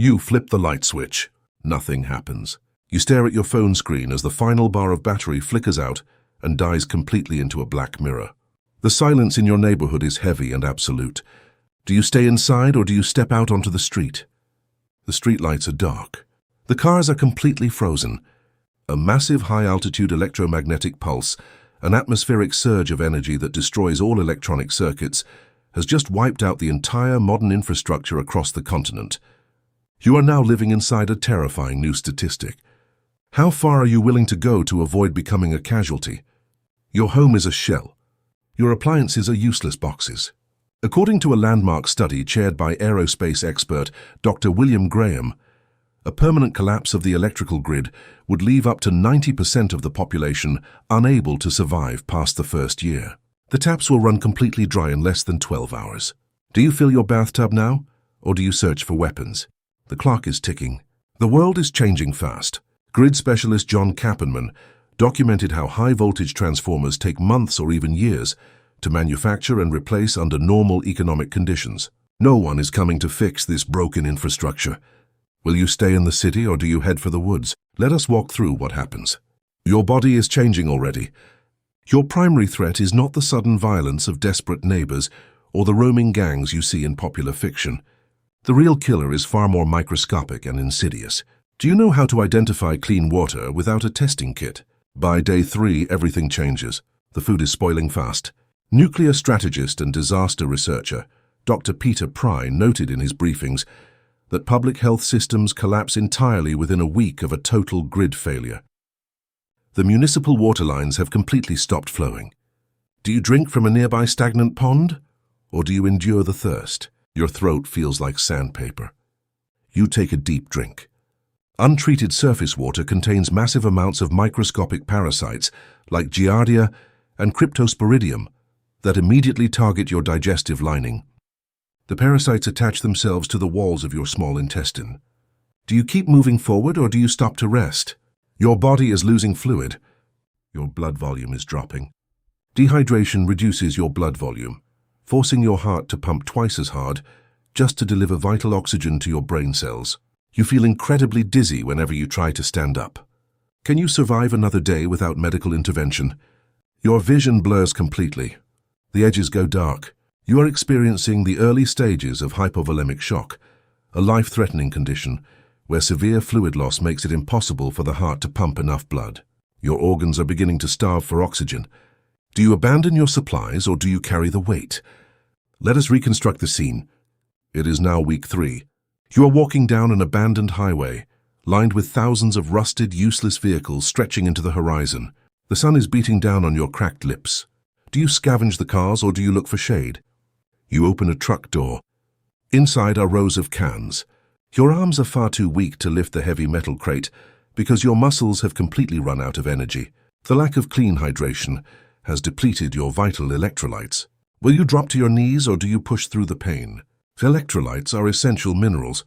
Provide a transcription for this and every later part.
You flip the light switch. Nothing happens. You stare at your phone screen as the final bar of battery flickers out and dies completely into a black mirror. The silence in your neighborhood is heavy and absolute. Do you stay inside or do you step out onto the street? The streetlights are dark. The cars are completely frozen. A massive high-altitude electromagnetic pulse, an atmospheric surge of energy that destroys all electronic circuits, has just wiped out the entire modern infrastructure across the continent. You are now living inside a terrifying new statistic. How far are you willing to go to avoid becoming a casualty? Your home is a shell. Your appliances are useless boxes. According to a landmark study chaired by aerospace expert Dr. William Graham, a permanent collapse of the electrical grid would leave up to 90% of the population unable to survive past the first year. The taps will run completely dry in less than 12 hours. Do you fill your bathtub now, or do you search for weapons? The clock is ticking. The world is changing fast. Grid specialist John Kappenman documented how high-voltage transformers take months or even years to manufacture and replace under normal economic conditions. No one is coming to fix this broken infrastructure. Will you stay in the city or do you head for the woods? Let us walk through what happens. Your body is changing already. Your primary threat is not the sudden violence of desperate neighbors or the roaming gangs you see in popular fiction. The real killer is far more microscopic and insidious. Do you know how to identify clean water without a testing kit? By day 3, everything changes. The food is spoiling fast. Nuclear strategist and disaster researcher Dr. Peter Pry noted in his briefings that public health systems collapse entirely within a week of a total grid failure. The municipal water lines have completely stopped flowing. Do you drink from a nearby stagnant pond, or do you endure the thirst? Your throat feels like sandpaper. You take a deep drink. Untreated surface water contains massive amounts of microscopic parasites like Giardia and Cryptosporidium that immediately target your digestive lining. The parasites attach themselves to the walls of your small intestine. Do you keep moving forward or do you stop to rest? Your body is losing fluid. Your blood volume is dropping. Dehydration reduces your blood volume, forcing your heart to pump twice as hard just to deliver vital oxygen to your brain cells. You feel incredibly dizzy whenever you try to stand up. Can you survive another day without medical intervention? Your vision blurs completely. The edges go dark. You are experiencing the early stages of hypovolemic shock, a life-threatening condition where severe fluid loss makes it impossible for the heart to pump enough blood. Your organs are beginning to starve for oxygen. Do you abandon your supplies or do you carry the weight? Let us reconstruct the scene. It is now week 3. You are walking down an abandoned highway, lined with thousands of rusted, useless vehicles stretching into the horizon. The sun is beating down on your cracked lips. Do you scavenge the cars or do you look for shade? You open a truck door. Inside are rows of cans. Your arms are far too weak to lift the heavy metal crate because your muscles have completely run out of energy. The lack of clean hydration has depleted your vital electrolytes. Will you drop to your knees or do you push through the pain? Electrolytes are essential minerals.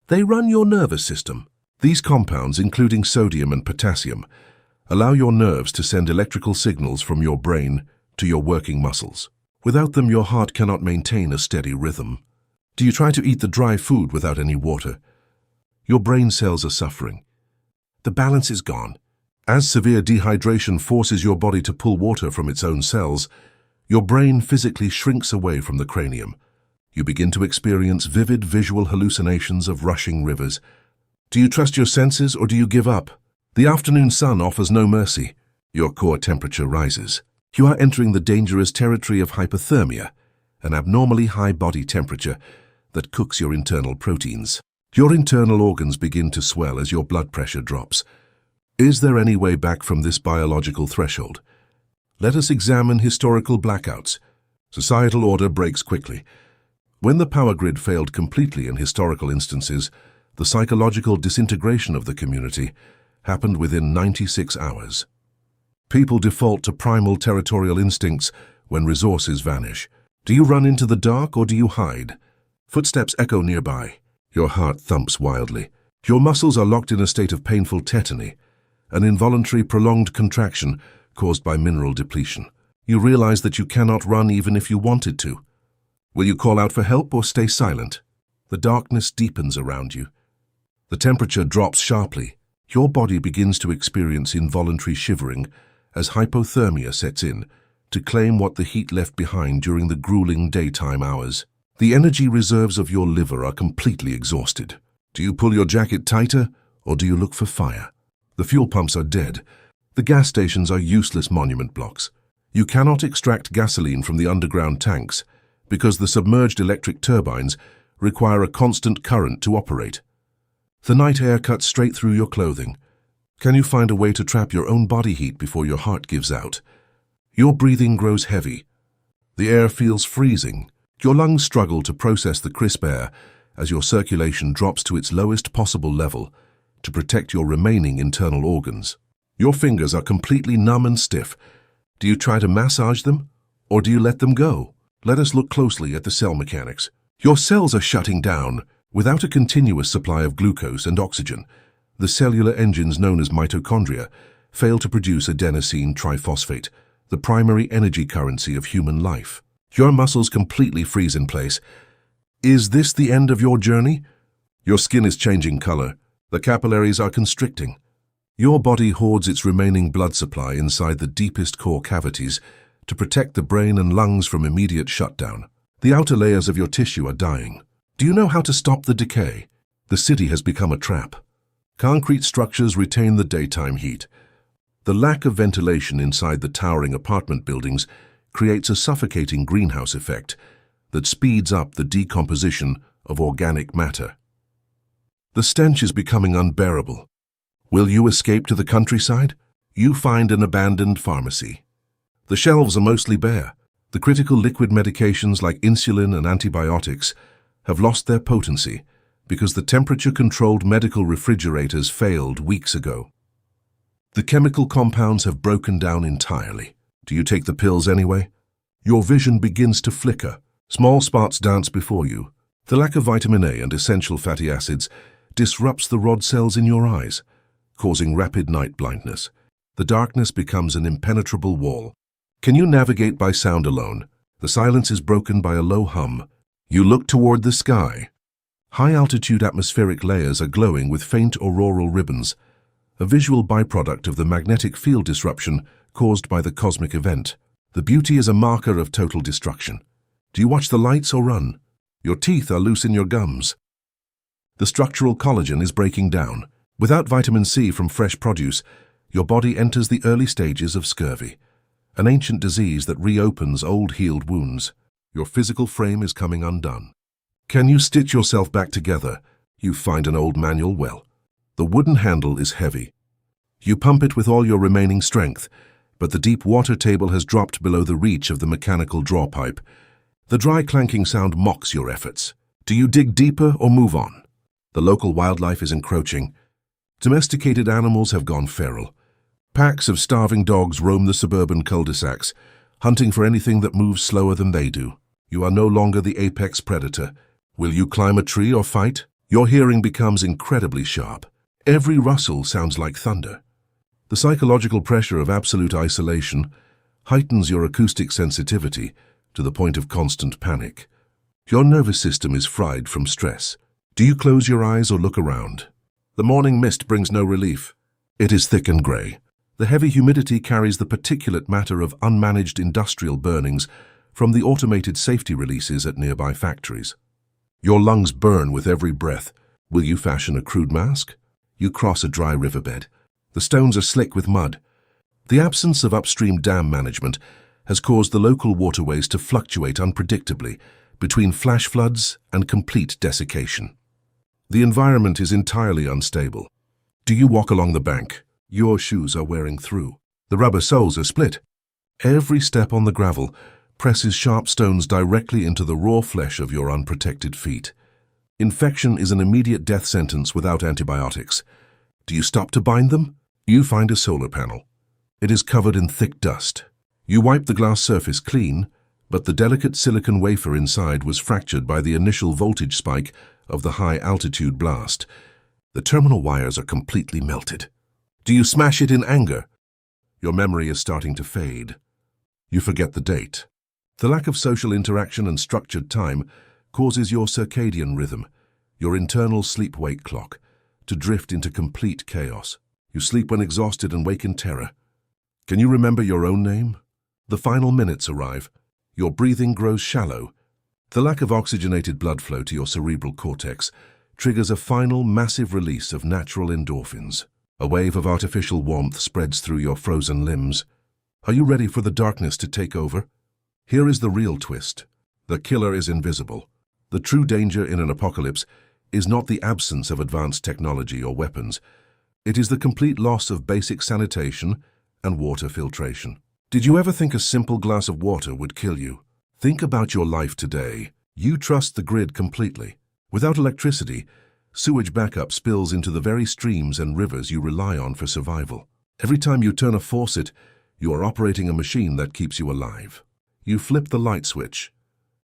They run your nervous system. These compounds, including sodium and potassium, allow your nerves to send electrical signals from your brain to your working muscles. Without them, your heart cannot maintain a steady rhythm. Do you try to eat the dry food without any water? Your brain cells are suffering. The balance is gone. As severe dehydration forces your body to pull water from its own cells, your brain physically shrinks away from the cranium. You begin to experience vivid visual hallucinations of rushing rivers. Do you trust your senses or do you give up? The afternoon sun offers no mercy. Your core temperature rises. You are entering the dangerous territory of hypothermia, an abnormally high body temperature that cooks your internal proteins. Your internal organs begin to swell as your blood pressure drops. Is there any way back from this biological threshold? Let us examine historical blackouts. Societal order breaks quickly. When the power grid failed completely in historical instances, the psychological disintegration of the community happened within 96 hours. People default to primal territorial instincts when resources vanish. Do you run into the dark or do you hide? Footsteps echo nearby. Your heart thumps wildly. Your muscles are locked in a state of painful tetany, an involuntary prolonged contraction caused by mineral depletion. You realize that you cannot run even if you wanted to. Will you call out for help or stay silent? The darkness deepens around you. The temperature drops sharply. Your body begins to experience involuntary shivering as hypothermia sets in to claim what the heat left behind during the grueling daytime hours. The energy reserves of your liver are completely exhausted. Do you pull your jacket tighter, or do you look for fire? The fuel pumps are dead. The gas stations are useless monument blocks. You cannot extract gasoline from the underground tanks because the submerged electric turbines require a constant current to operate. The night air cuts straight through your clothing. Can you find a way to trap your own body heat before your heart gives out? Your breathing grows heavy. The air feels freezing. Your lungs struggle to process the crisp air as your circulation drops to its lowest possible level to protect your remaining internal organs. Your fingers are completely numb and stiff. Do you try to massage them, or do you let them go? Let us look closely at the cell mechanics. Your cells are shutting down. Without a continuous supply of glucose and oxygen, the cellular engines known as mitochondria fail to produce adenosine triphosphate, the primary energy currency of human life. Your muscles completely freeze in place. Is this the end of your journey? Your skin is changing color. The capillaries are constricting. Your body hoards its remaining blood supply inside the deepest core cavities to protect the brain and lungs from immediate shutdown. The outer layers of your tissue are dying. Do you know how to stop the decay? The city has become a trap. Concrete structures retain the daytime heat. The lack of ventilation inside the towering apartment buildings creates a suffocating greenhouse effect that speeds up the decomposition of organic matter. The stench is becoming unbearable. Will you escape to the countryside? You find an abandoned pharmacy. The shelves are mostly bare. The critical liquid medications like insulin and antibiotics have lost their potency because the temperature-controlled medical refrigerators failed weeks ago. The chemical compounds have broken down entirely. Do you take the pills anyway? Your vision begins to flicker. Small spots dance before you. The lack of vitamin A and essential fatty acids disrupts the rod cells in your eyes, causing rapid night blindness. The darkness becomes an impenetrable wall. Can you navigate by sound alone? The silence is broken by a low hum. You look toward the sky. High-altitude atmospheric layers are glowing with faint auroral ribbons, a visual byproduct of the magnetic field disruption caused by the cosmic event. The beauty is a marker of total destruction. Do you watch the lights or run? Your teeth are loose in your gums. The structural collagen is breaking down. Without vitamin C from fresh produce, your body enters the early stages of scurvy, an ancient disease that reopens old healed wounds. Your physical frame is coming undone. Can you stitch yourself back together? You find an old manual well. The wooden handle is heavy. You pump it with all your remaining strength, but the deep water table has dropped below the reach of the mechanical draw pipe. The dry clanking sound mocks your efforts. Do you dig deeper or move on? The local wildlife is encroaching. Domesticated animals have gone feral. Packs of starving dogs roam the suburban cul-de-sacs, hunting for anything that moves slower than they do. You are no longer the apex predator. Will you climb a tree or fight? Your hearing becomes incredibly sharp. Every rustle sounds like thunder. The psychological pressure of absolute isolation heightens your acoustic sensitivity to the point of constant panic. Your nervous system is fried from stress. Do you close your eyes or look around? The morning mist brings no relief. It is thick and grey. The heavy humidity carries the particulate matter of unmanaged industrial burnings from the automated safety releases at nearby factories. Your lungs burn with every breath. Will you fashion a crude mask? You cross a dry riverbed. The stones are slick with mud. The absence of upstream dam management has caused the local waterways to fluctuate unpredictably between flash floods and complete desiccation. The environment is entirely unstable. Do you walk along the bank? Your shoes are wearing through. The rubber soles are split. Every step on the gravel presses sharp stones directly into the raw flesh of your unprotected feet. Infection is an immediate death sentence without antibiotics. Do you stop to bind them? You find a solar panel. It is covered in thick dust. You wipe the glass surface clean, but the delicate silicon wafer inside was fractured by the initial voltage spike of the high-altitude blast. The terminal wires are completely melted. Do you smash it in anger? Your memory is starting to fade. You forget the date. The lack of social interaction and structured time causes your circadian rhythm, your internal sleep-wake clock, to drift into complete chaos. You sleep when exhausted and wake in terror. Can you remember your own name? The final minutes arrive. Your breathing grows shallow. The lack of oxygenated blood flow to your cerebral cortex triggers a final massive release of natural endorphins. A wave of artificial warmth spreads through your frozen limbs. Are you ready for the darkness to take over? Here is the real twist. The killer is invisible. The true danger in an apocalypse is not the absence of advanced technology or weapons. It is the complete loss of basic sanitation and water filtration. Did you ever think a simple glass of water would kill you? Think about your life today. You trust the grid completely. Without electricity, sewage backup spills into the very streams and rivers you rely on for survival. Every time you turn a faucet, you are operating a machine that keeps you alive. You flip the light switch,